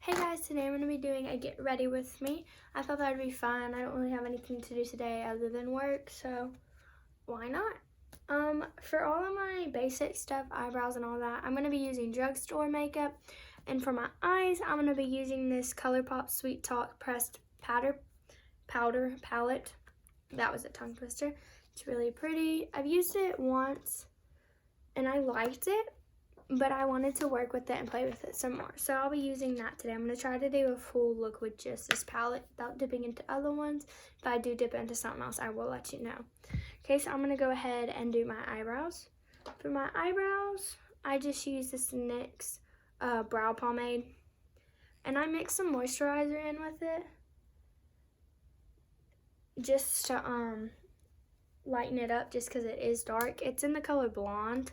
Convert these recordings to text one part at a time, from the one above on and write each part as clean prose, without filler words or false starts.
Hey guys, today I'm going to be doing a get ready with me. I thought that would be fun. I don't really have anything to do today other than work, so why not? For all of my basic stuff, eyebrows and all that, I'm going to be using drugstore makeup. And for my eyes, I'm going to be using this ColourPop Sweet Talk Pressed Powder Palette. That was a tongue twister. It's really pretty. I've used it once and I liked it, but I wanted to work with it and play with it some more. So I'll be using that today. I'm going to try to do a full look with just this palette without dipping into other ones. If I do dip into something else, I will let you know. Okay, so I'm going to go ahead and do my eyebrows. For my eyebrows, I just use this NYX brow pomade. And I mix some moisturizer in with it, just to lighten it up, just because it is dark. It's in the color Blonde,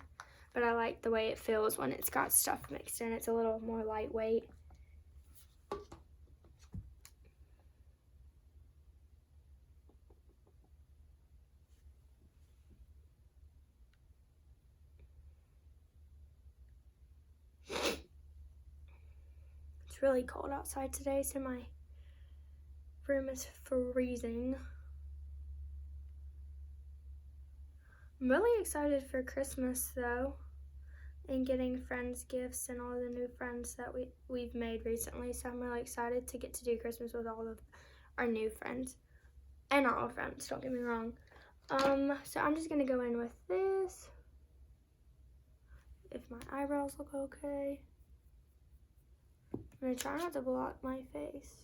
but I like the way it feels when it's got stuff mixed in. It's a little more lightweight. It's really cold outside today, so my room is freezing. I'm really excited for Christmas though, and getting friends gifts and all the new friends that we've made recently. So I'm really excited to get to do Christmas with all of our new friends and our old friends, don't get me wrong. So I'm just gonna go in with this. If my eyebrows look okay. I'm gonna try not to block my face.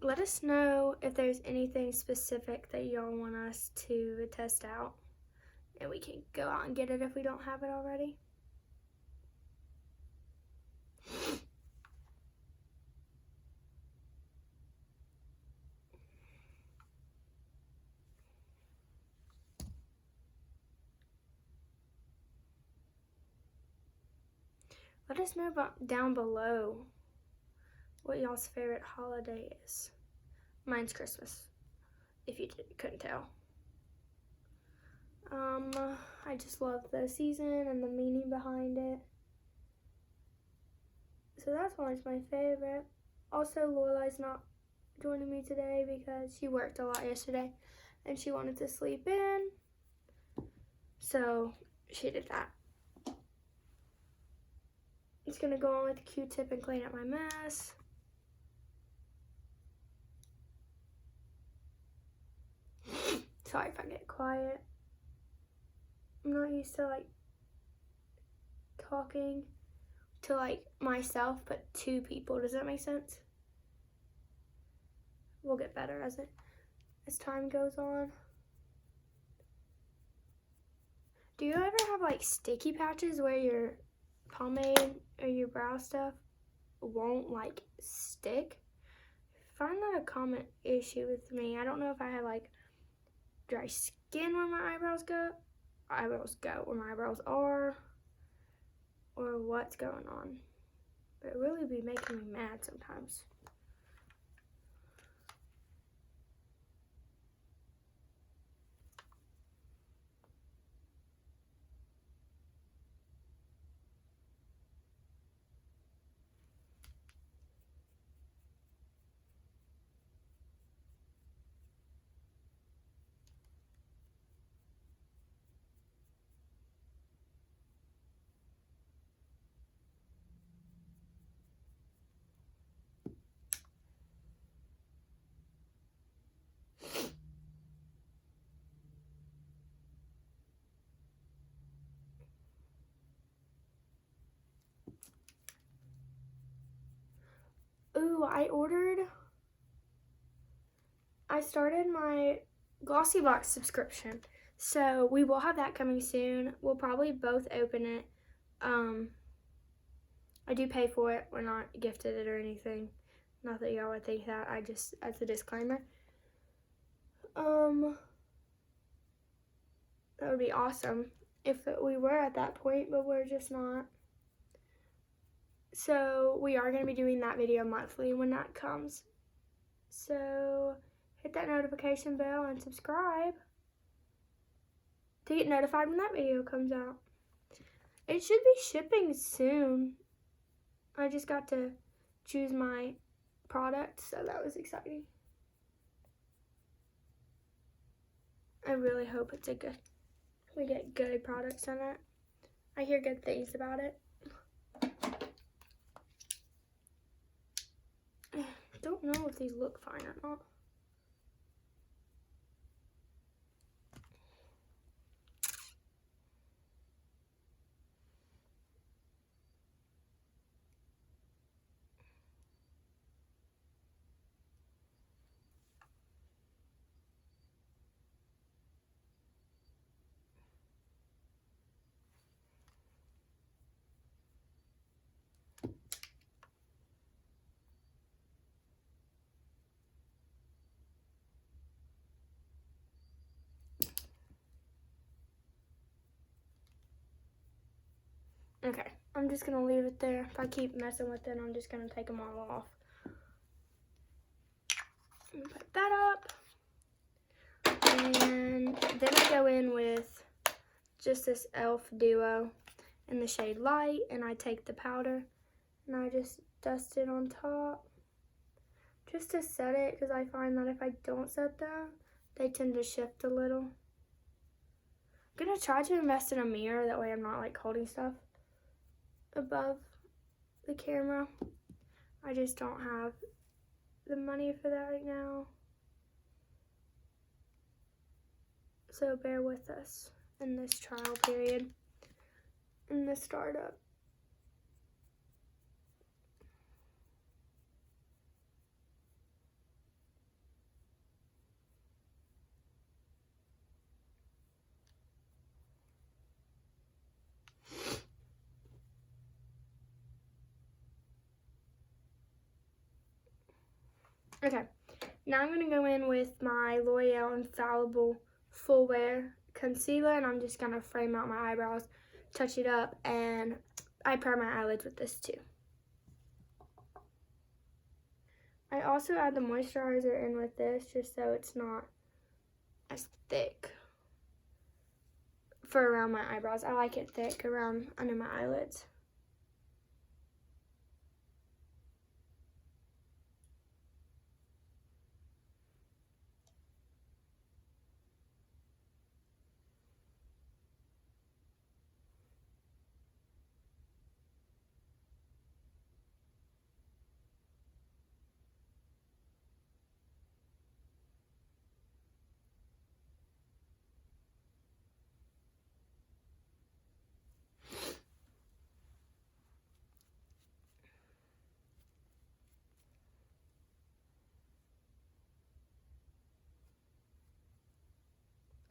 Let us know if there's anything specific that y'all want us to test out, and we can go out and get it if we don't have it already. Let us know down below what y'all's favorite holiday is. Mine's Christmas, if you couldn't tell. I just love the season and the meaning behind it. So that's always my favorite. Also, Lorelai's not joining me today because she worked a lot yesterday and she wanted to sleep in. So she did that. It's gonna go on with a Q-tip and clean up my mess. Sorry if I get quiet. I'm not used to like talking to like myself, but to people. Does that make sense? We'll get better as time goes on. Do you ever have like sticky patches where your pomade or your brow stuff won't like stick? I find that a common issue with me. I don't know if I have like dry skin where my eyebrows go, where my eyebrows are, or what's going on. But it really be making me mad sometimes. Ooh, I started my Glossy Box subscription. So we will have that coming soon. We'll probably both open it. I do pay for it. We're not gifted it or anything. Not that y'all would think that. As a disclaimer. That would be awesome if we were at that point, but we're just not. So we are going to be doing that video monthly when that comes. So hit that notification bell and subscribe to get notified when that video comes out. It should be shipping soon. I just got to choose my product, so that was exciting. I really hope we get good products in it. I hear good things about it. I don't know if these look fine or not. Okay, I'm just gonna leave it there. If I keep messing with it, I'm just gonna take them all off. Put that up. And then I go in with just this e.l.f. Duo in the shade Light, and I take the powder and I just dust it on top just to set it, because I find that if I don't set them, they tend to shift a little. I'm gonna try to invest in a mirror, that way I'm not like holding stuff above the camera. I just don't have the money for that right now. So bear with us in this trial period, in the startup. Okay, now I'm going to go in with my L'Oreal Infallible Full Wear Concealer, and I'm just going to frame out my eyebrows, touch it up, and I prime my eyelids with this too. I also add the moisturizer in with this, just so it's not as thick for around my eyebrows. I like it thick around under my eyelids.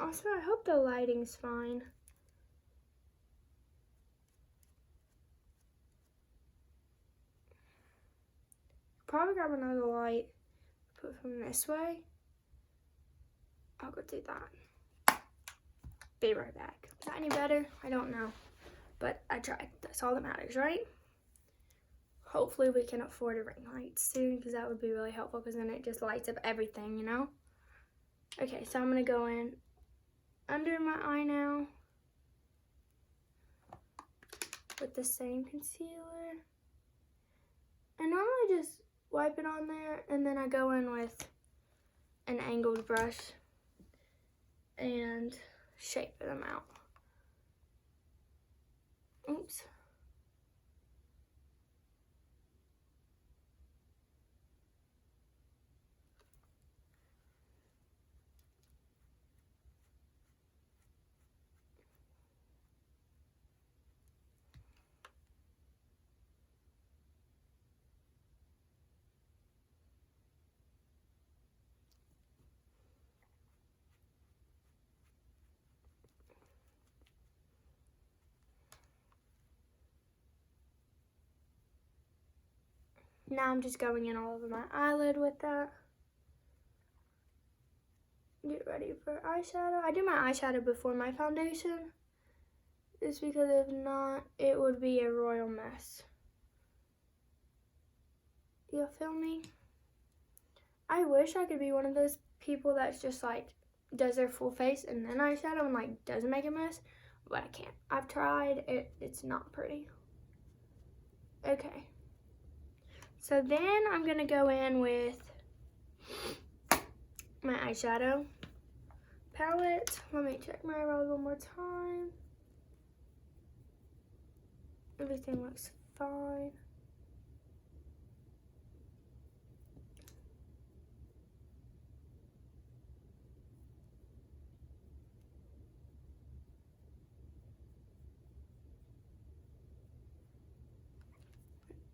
Also, I hope the lighting's fine. Probably grab another light, put it from this way. I'll go do that. Be right back. Is that any better? I don't know, but I tried. That's all that matters, right? Hopefully we can afford a ring light soon, because that would be really helpful, because then it just lights up everything, you know? Okay, so I'm gonna go in under my eye now with the same concealer. I normally just wipe it on there, and then I go in with an angled brush and shape them out. Oops. Now I'm just going in all over my eyelid with that. Get ready for eyeshadow. I do my eyeshadow before my foundation, just because if not, it would be a royal mess. You feel me? I wish I could be one of those people that's just like does their full face and then eyeshadow and like doesn't make a mess, but I can't. I've tried, it's not pretty. Okay. So then I'm gonna go in with my eyeshadow palette. Let me check my eyebrows one more time. Everything looks fine.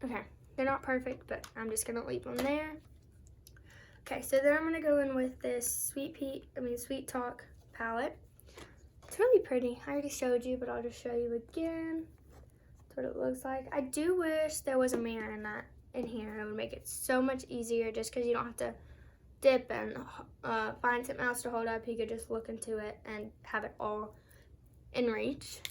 Okay, they're not perfect, but I'm just gonna leave them there. Okay, so then I'm gonna go in with this Sweet Talk palette. It's really pretty. I already showed you, but I'll just show you again. That's what it looks like. I do wish there was a mirror in here. It would make it so much easier just because you don't have to dip and find something else to hold up. You could just look into it and have it all in reach.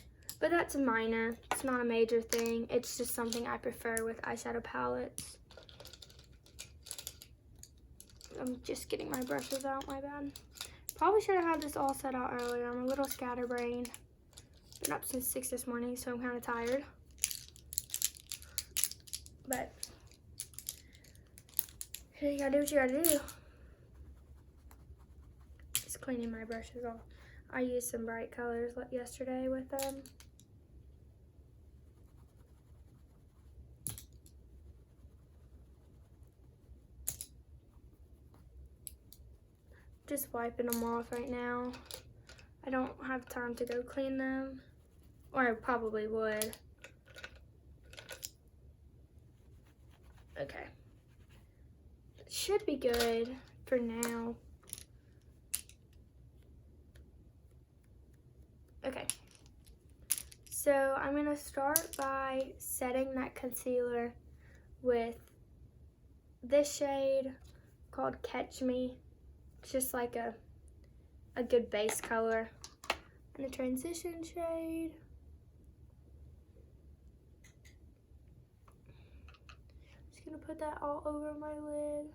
But that's minor. It's not a major thing. It's just something I prefer with eyeshadow palettes. I'm just getting my brushes out, my bad. Probably should have had this all set out earlier. I'm a little scatterbrained. Been up since 6 this morning, so I'm kind of tired. But you gotta do what you gotta do. Just cleaning my brushes off. I used some bright colors yesterday with them. Just wiping them off right now. I don't have time to go clean them, or I probably would. Okay. It should be good for now. Okay. So I'm gonna start by setting that concealer with this shade called Catch Me. It's just like a good base color. And a transition shade. Just gonna put that all over my lid.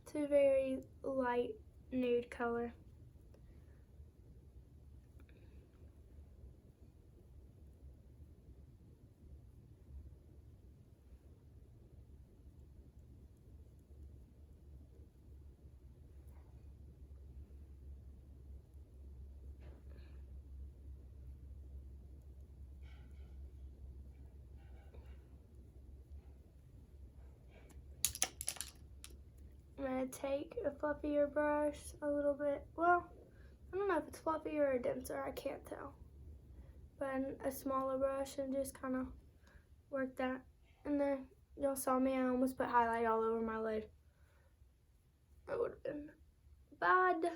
It's a very light nude color. I'm gonna take a fluffier brush, a little bit, well, I don't know if it's fluffier or denser, I can't tell. But a smaller brush and just kind of work that. And then y'all saw me, I almost put highlight all over my lid. That would have been bad.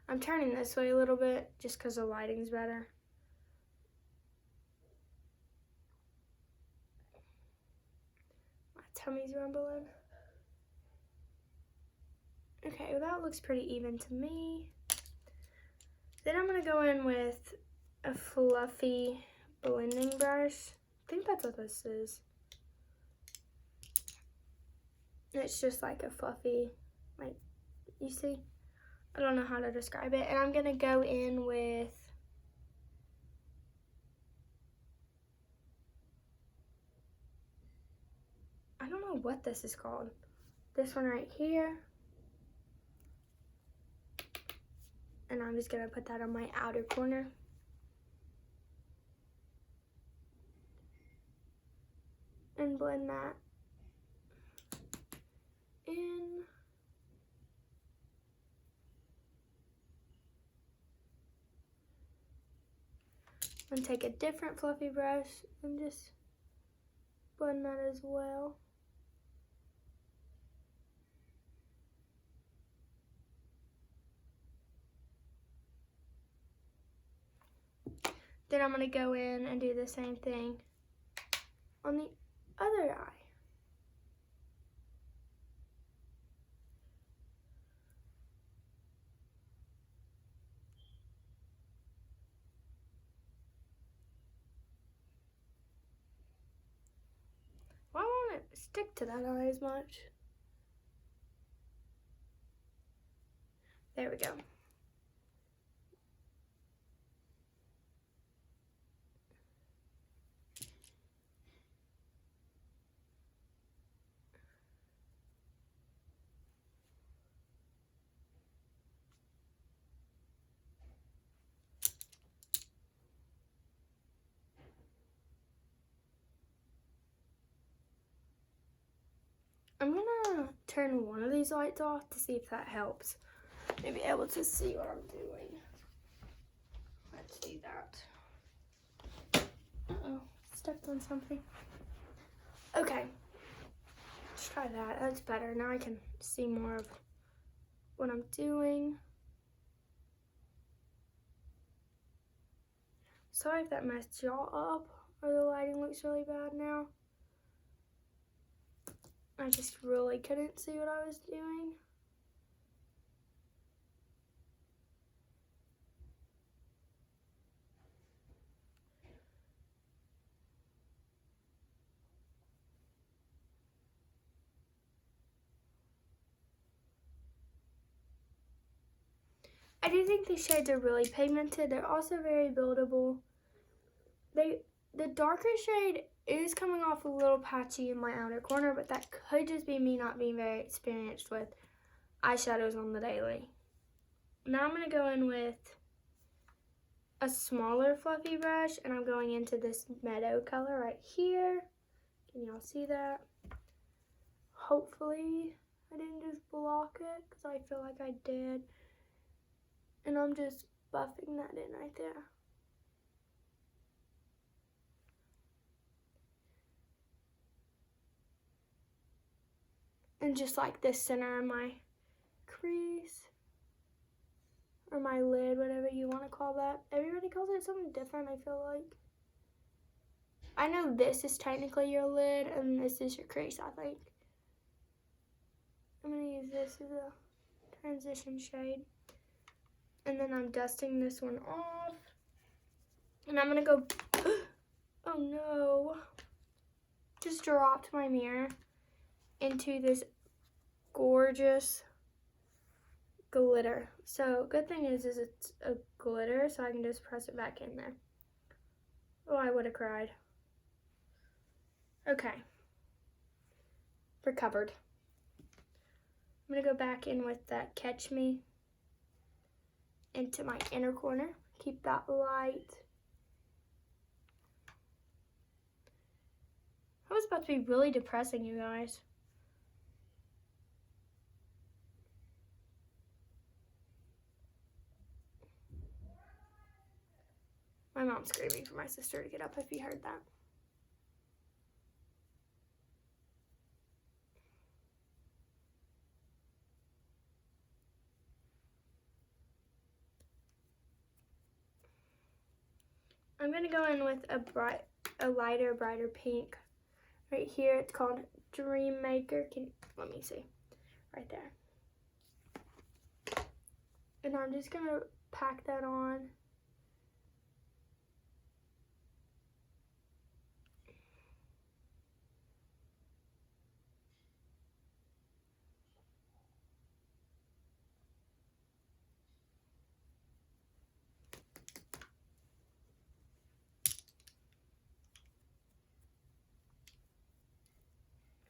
I'm turning this way a little bit just because the lighting's better. My tummy's rumbling. Okay, well that looks pretty even to me. Then I'm gonna go in with a fluffy blending brush. I think that's what this is. It's just like a fluffy, like, you see? I don't know how to describe it. And I'm gonna go in with I don't know what this is called. This one right here. And I'm just gonna put that on my outer corner. And blend that in. And take a different fluffy brush and just blend that as well. Then I'm gonna go in and do the same thing on the other eye. Why won't it stick to that eye as much. There we go. I'm gonna turn one of these lights off to see if that helps. Maybe able to see what I'm doing. Let's do that. Uh-oh, stepped on something. Okay, let's try that. That's better. Now I can see more of what I'm doing. Sorry if that messed y'all up or the lighting looks really bad now. I just really couldn't see what I was doing. I do think these shades are really pigmented. They're also very buildable. The darker shade is coming off a little patchy in my outer corner, but that could just be me not being very experienced with eyeshadows on the daily. Now I'm going to go in with a smaller fluffy brush, and I'm going into this meadow color right here. Can y'all see that? Hopefully I didn't just block it, because I feel like I did. And I'm just buffing that in right there. And just like the center of my crease, or my lid, whatever you want to call that. Everybody calls it something different, I feel like. I know this is technically your lid, and this is your crease, I think. I'm going to use this as a transition shade. And then I'm dusting this one off. And I'm going to go, oh no, just dropped my mirror into this gorgeous glitter. So good thing is it's a glitter, so I can just press it back in there. Oh, I would have cried. Okay, recovered. I'm gonna go back in with that Catch Me into my inner corner. Keep that light. That was about to be really depressing, you guys. My mom's screaming for my sister to get up if you heard that. I'm gonna go in with a lighter, brighter pink. Right here, it's called Dream Maker. Let me see, right there. And I'm just gonna pack that on.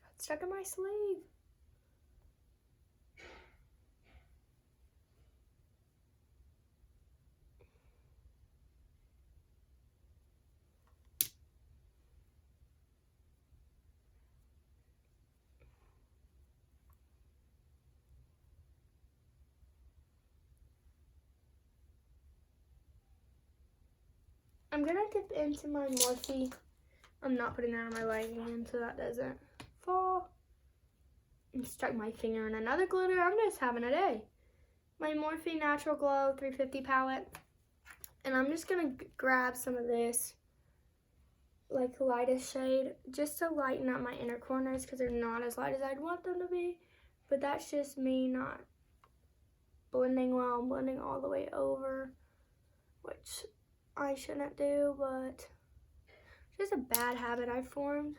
Got stuck in my sleeve. I'm gonna dip into my Morphe. I'm not putting that on my right hand so that doesn't fall. And stuck my finger in another glitter. I'm just having a day. My Morphe Natural Glow 350 palette. And I'm just gonna grab some of this like lightest shade just to lighten up my inner corners because they're not as light as I'd want them to be. But that's just me not blending well. I'm blending all the way over, which I shouldn't do, but it's just a bad habit I formed.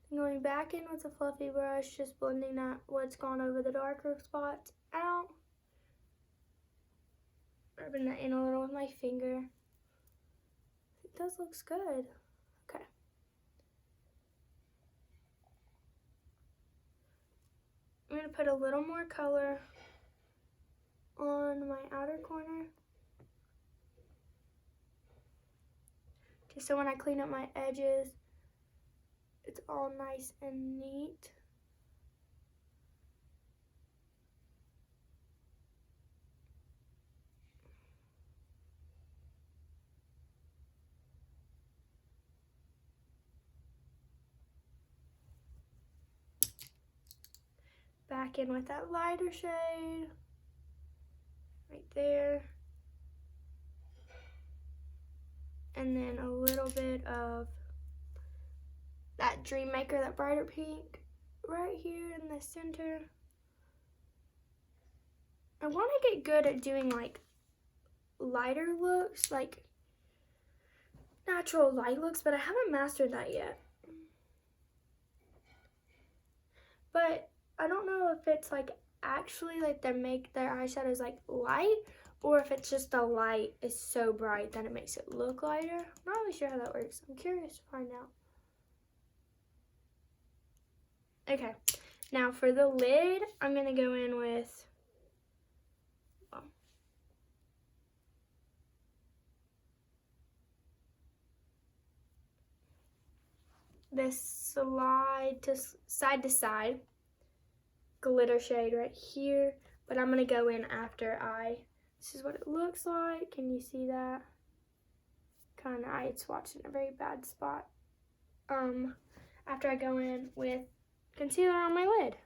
I I'm going back in with a fluffy brush, just blending that what's gone over the darker spots out. Rubbing that in a little with my finger. I think this looks good. Okay. I'm going to put a little more color on my outer corner, just so when I clean up my edges, it's all nice and neat. Back in with that lighter shade, right there. And then a little bit of that Dream Maker, that brighter pink, right here in the center. I want to get good at doing like lighter looks, like natural light looks, but I haven't mastered that yet. But I don't know if it's like actually like they make their eyeshadows like light, or if it's just the light is so bright that it makes it look lighter. I'm not really sure how that works. I'm curious to find out. Okay, now for the lid, I'm gonna go in with, this side to side glitter shade right here, but I'm gonna go in after this is what it looks like. Can you see that? Kind of eye swatched in a very bad spot. After I go in with concealer on my lid.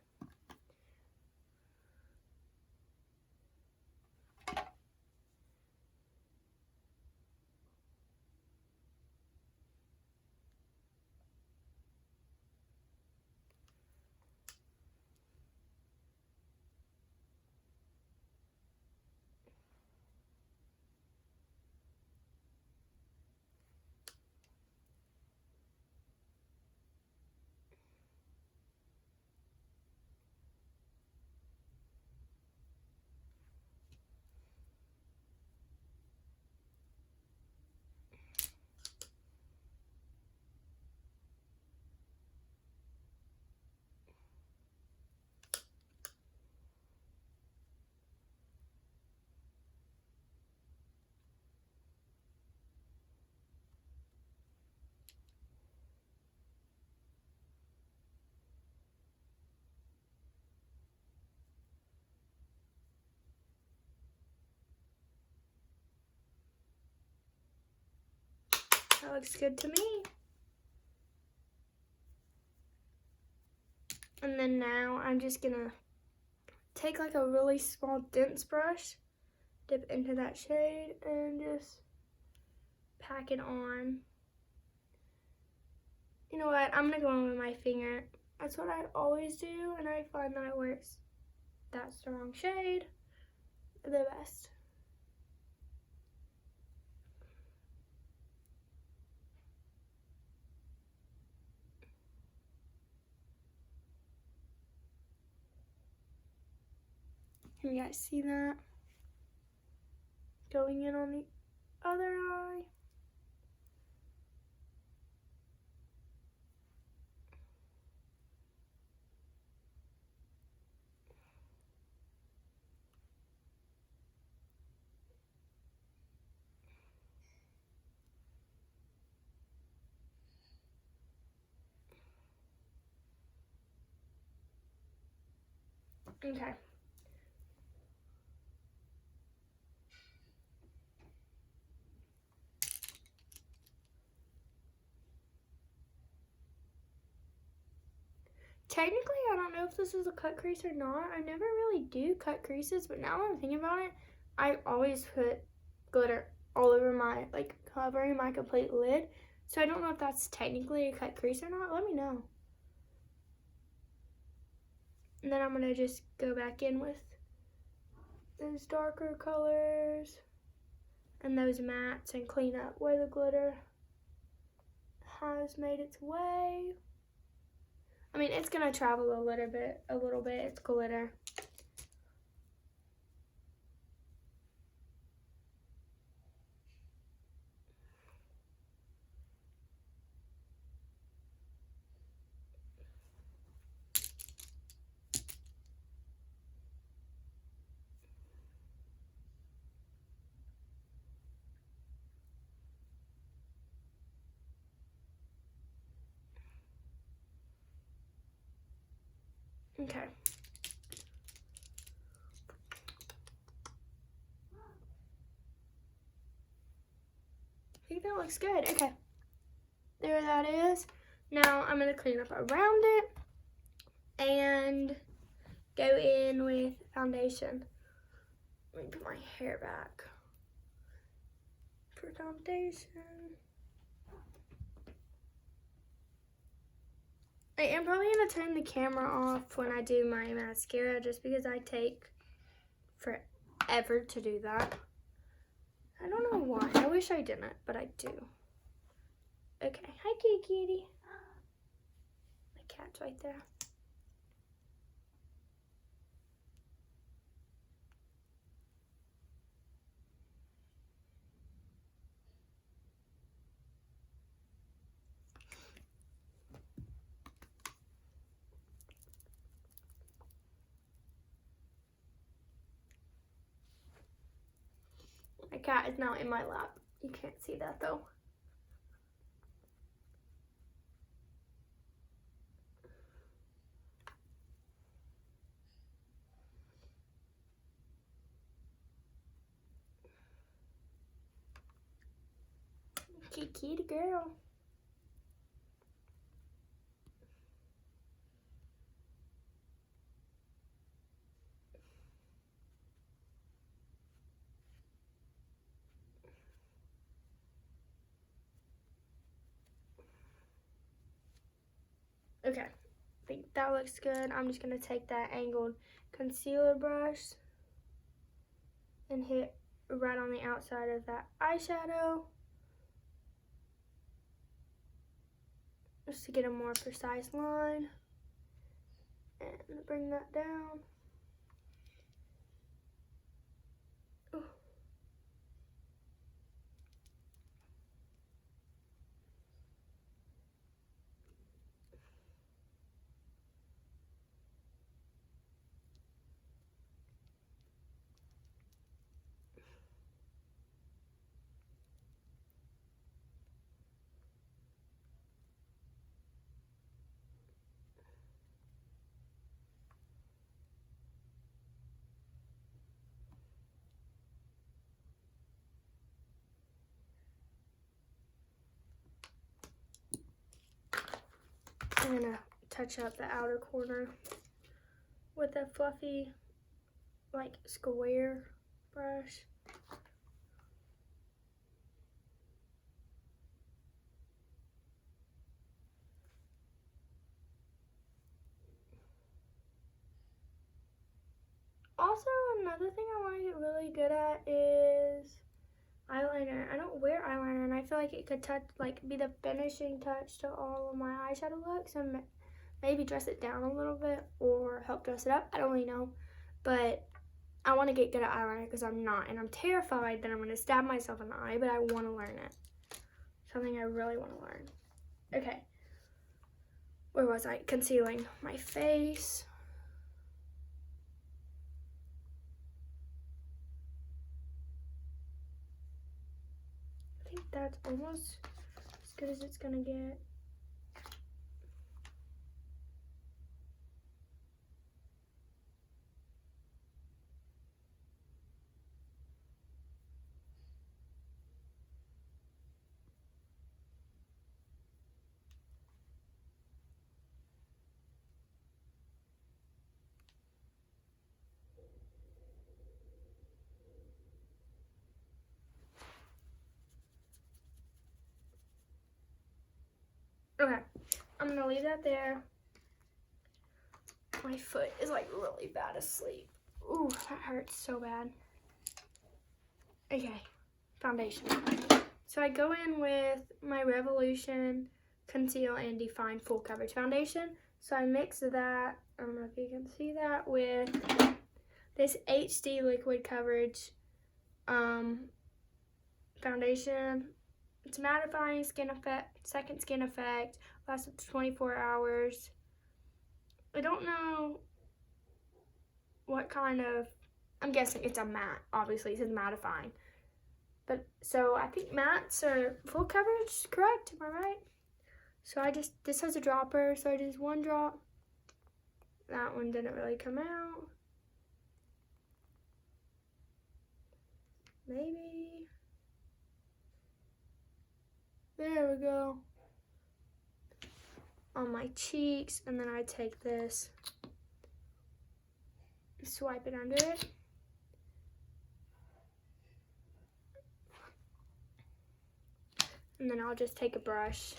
That looks good to me. And then now I'm just gonna take like a really small dense brush, dip into that shade, and just pack it on. You know what, I'm gonna go in with my finger. That's what I always do, and I find that it works. That's the wrong shade, the best. Can you guys see that? Going in on the other eye. Okay. Technically, I don't know if this is a cut crease or not. I never really do cut creases, but now that I'm thinking about it, I always put glitter all over my, like, covering my complete lid. So I don't know if that's technically a cut crease or not. Let me know. And then I'm gonna just go back in with those darker colors and those mattes and clean up where the glitter has made its way. I mean, it's gonna travel a little bit. It's glitter. Okay. I think that looks good. Okay. There that is. Now I'm going to clean up around it and go in with foundation. Let me put my hair back for foundation. I am probably going to turn the camera off when I do my mascara just because I take forever to do that. I don't know why. I wish I didn't, but I do. Okay. Hi, kitty kitty. My cat's right there. My cat is now in my lap. You can't see that though. Kitty girl. Okay, I think that looks good. I'm just gonna take that angled concealer brush and hit right on the outside of that eyeshadow just to get a more precise line and bring that down. Ooh. I'm gonna touch up the outer corner with a fluffy, like, square brush. Also, another thing I want to get really good at is eyeliner. I don't wear eyeliner, and I feel like it could be the finishing touch to all of my eyeshadow looks, and maybe dress it down a little bit or help dress it up. I don't really know, but I want to get good at eyeliner because I'm not, and I'm terrified that I'm going to stab myself in the eye, but I want to learn it. Something I really want to learn. Okay, where was I? Concealing my face. I think that's almost as good as it's gonna get. Okay, I'm gonna leave that there. My foot is like really bad asleep. Ooh, that hurts so bad. Okay, foundation. So I go in with my Revolution Conceal and Define Full Coverage Foundation. So I mixed that, I don't know if you can see that, with this HD liquid coverage foundation. It's mattifying skin effect, second skin effect, lasts up to 24 hours. I don't know what kind of, I'm guessing it's a matte, obviously it says mattifying. But so I think mattes are full coverage, correct? Am I right? So this has a dropper, so I just one drop. That one didn't really come out. Maybe. There we go. On my cheeks, and then I take this, swipe it under it. And then I'll just take a brush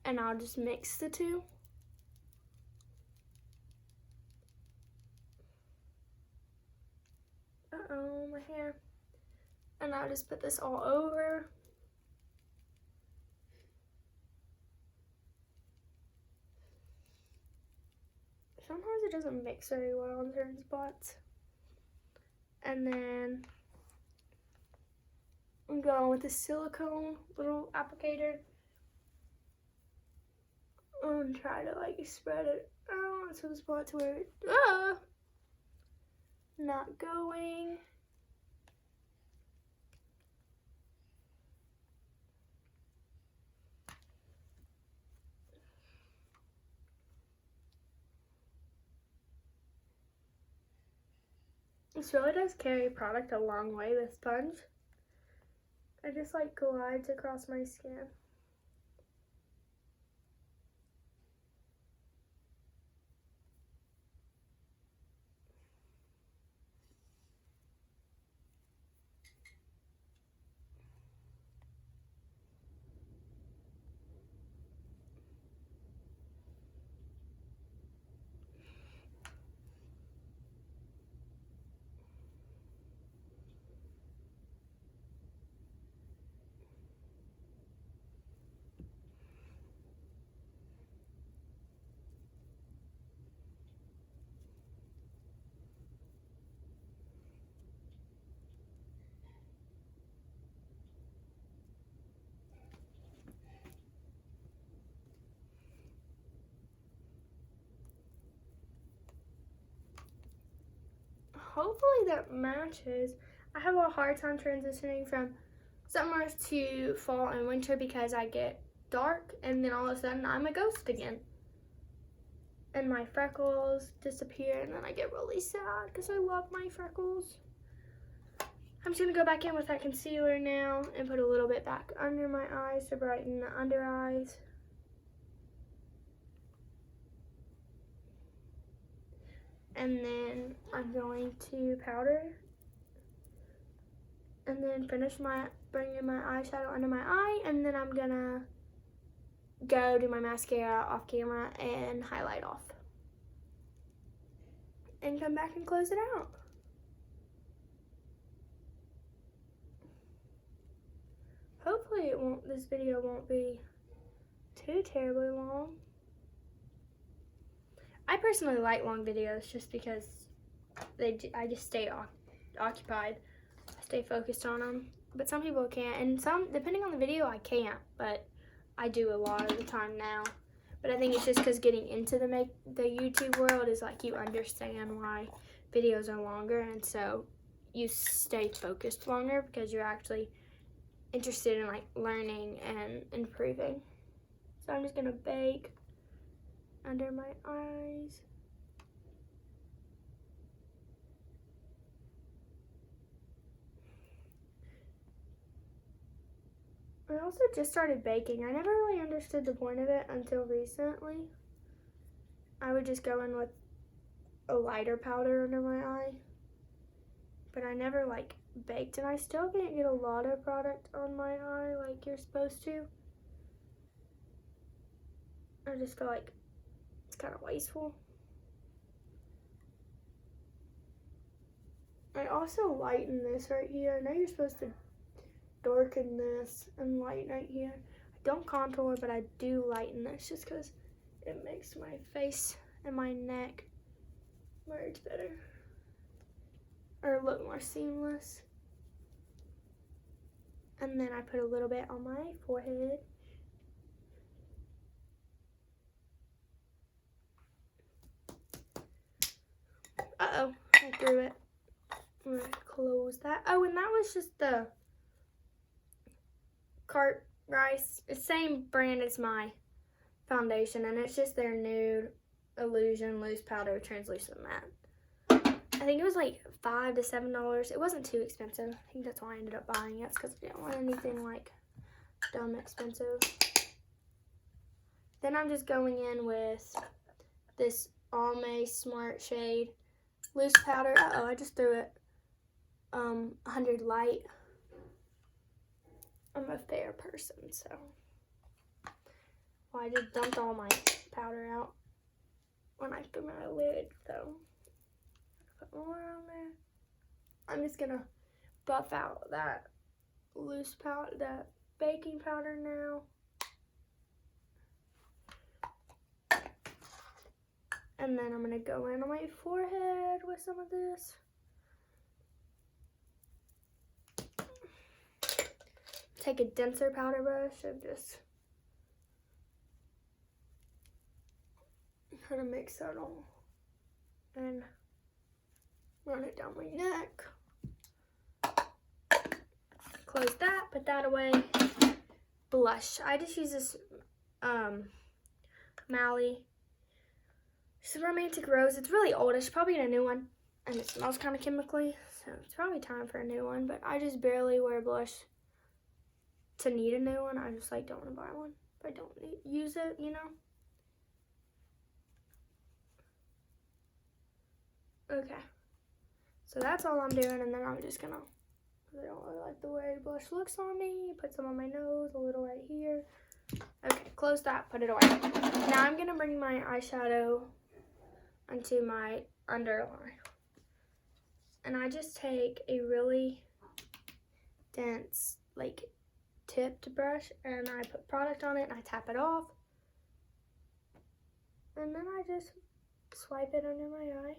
and I'll just mix the two. Uh-oh, my hair. And I'll just put this all over. Sometimes it doesn't mix very well in certain spots. And then I'm going with a silicone little applicator. And try to like spread it out to the spots where it, not going. This really does carry product a long way, this sponge. It just like glides across my skin. Hopefully that matches. I have a hard time transitioning from summer to fall and winter because I get dark and then all of a sudden I'm a ghost again. And my freckles disappear and then I get really sad because I love my freckles. I'm just gonna go back in with that concealer now and put a little bit back under my eyes to brighten the under eyes. And then I'm going to powder and then bring in my eyeshadow under my eye, and then I'm gonna go do my mascara off camera and highlight off and come back and close it out. Hopefully this video won't be too terribly long. I personally like long videos just because I just stay occupied. I stay focused on them. But some people can't, and some, depending on the video, I can't. But I do a lot of the time now. But I think it's just because getting into the YouTube world is like you understand why videos are longer, and so you stay focused longer because you're actually interested in like learning and improving. So I'm just gonna bake under my eyes. I also just started baking. I never really understood the point of it until recently. I would just go in with a lighter powder under my eye, but I never like baked, and I still can't get a lot of product on my eye like you're supposed to. I just feel like it's kind of wasteful. I also lighten this right here. I know you're supposed to darken this and lighten right here. I don't contour, but I do lighten this just because It makes my face and my neck merge better, or look more seamless. And then I put a little bit on my forehead. Uh-oh, I threw it. I'm gonna close that. Oh, and that was just the Cart Rice. It's the same brand as my foundation, and it's just their Nude Illusion Loose Powder Translucent Matte. I think it was like $5 to $7. It wasn't too expensive. I think that's why I ended up buying it. It's because I didn't want anything like dumb expensive. Then I'm just going in with this Almay Smart Shade Loose Powder. Uh-oh, I just threw it. 100 Light. I'm a fair person, so. Well, I just dumped all my powder out when I threw my lid, so. Put more on there. I'm just gonna buff out that loose powder, that baking powder now. And then I'm gonna go in on my forehead with some of this. Take a denser powder brush and just try to mix that all and run it down my neck. Close that, put that away. Blush. I just use this Mally. It's a Romantic Rose. It's really old. I should probably get a new one. And it smells kind of chemically, so it's probably time for a new one. But I just barely wear blush to need a new one. I just like don't want to buy one if I don't use it, you know. Okay, so that's all I'm doing, and then I'm just gonna, because I don't really like the way blush looks on me, put some on my nose, a little right here. Okay, close that, put it away. Now I'm gonna bring my eyeshadow onto my underline, and I just take a really dense, like, tipped brush, and I put product on it, and I tap it off, and then I just swipe it under my eye.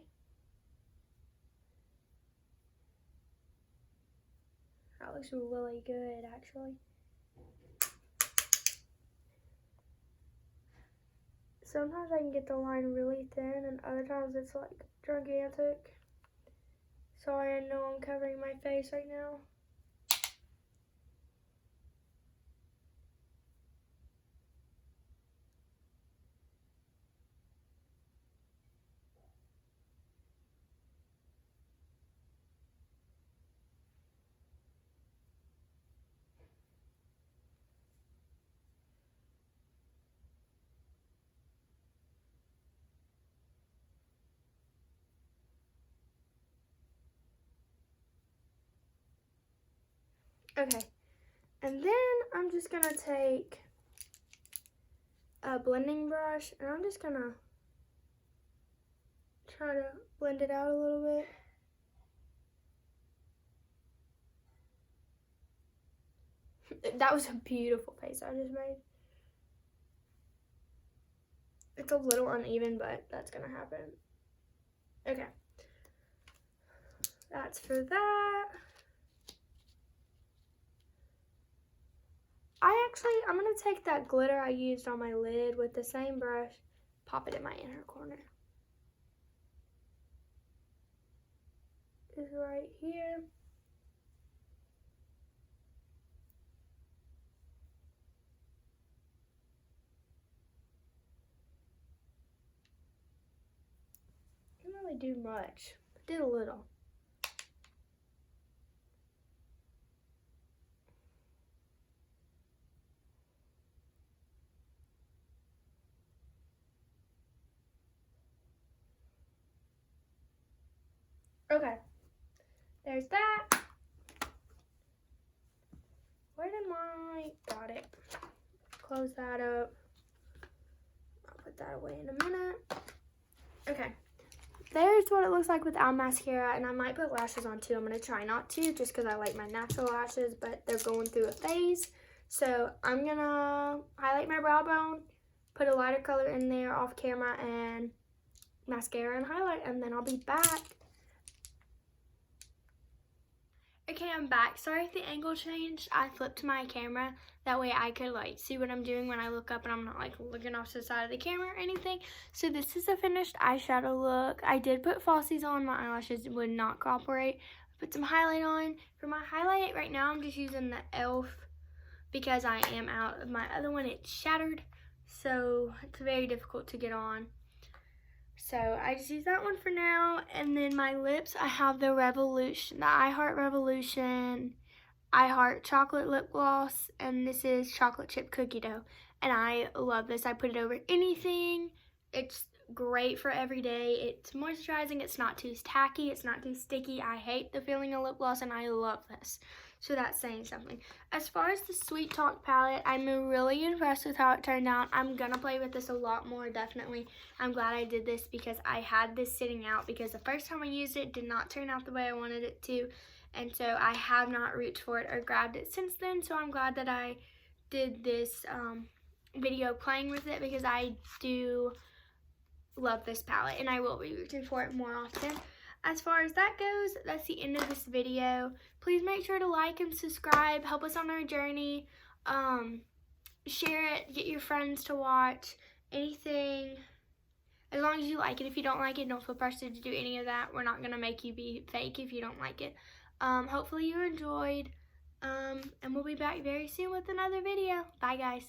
That looks really good, actually. Sometimes I can get the line really thin, and other times it's like gigantic. Sorry, I know I'm covering my face right now. Okay, and then I'm just gonna take a blending brush, and I'm just gonna try to blend it out a little bit. That was a beautiful face I just made. It's a little uneven, but that's gonna happen. Okay, that's for that. I'm gonna take that glitter I used on my lid with the same brush, pop it in my inner corner. Is right here. Didn't really do much, but did a little. Okay, there's that. Where did got it. Close that up. I'll put that away in a minute. Okay, there's what it looks like without mascara, and I might put lashes on too. I'm gonna try not to, just because I like my natural lashes, but they're going through a phase. So I'm gonna highlight my brow bone, put a lighter color in there off camera and mascara and highlight, and then I'll be back. Okay, I'm back. Sorry if the angle changed. I flipped my camera. That way I could like see what I'm doing when I look up and I'm not like looking off to the side of the camera or anything. So this is a finished eyeshadow look. I did put falsies on. My eyelashes would not cooperate. Put some highlight on. For my highlight right now, I'm just using the e.l.f. because I am out of my other one. It's shattered. So it's very difficult to get on. So I just use that one for now. And then my lips, I have the Revolution, the I Heart Revolution, I Heart Chocolate Lip Gloss, and this is Chocolate Chip Cookie Dough. And I love this. I put it over anything. It's great for every day. It's moisturizing. It's not too tacky. It's not too sticky. I hate the feeling of lip gloss, and I love this. So that's saying something. As far as the Sweet Talk palette, I'm really impressed with how it turned out. I'm going to play with this a lot more, definitely. I'm glad I did this because I had this sitting out because the first time I used it did not turn out the way I wanted it to. And so I have not reached for it or grabbed it since then. So I'm glad that I did this video playing with it because I do love this palette and I will be reaching for it more often. As far as that goes, that's the end of this video. Please make sure to like and subscribe. Help us on our journey. Share it. Get your friends to watch. Anything. As long as you like it. If you don't like it, don't feel pressured to do any of that. We're not going to make you be fake if you don't like it. Hopefully you enjoyed. And we'll be back very soon with another video. Bye, guys.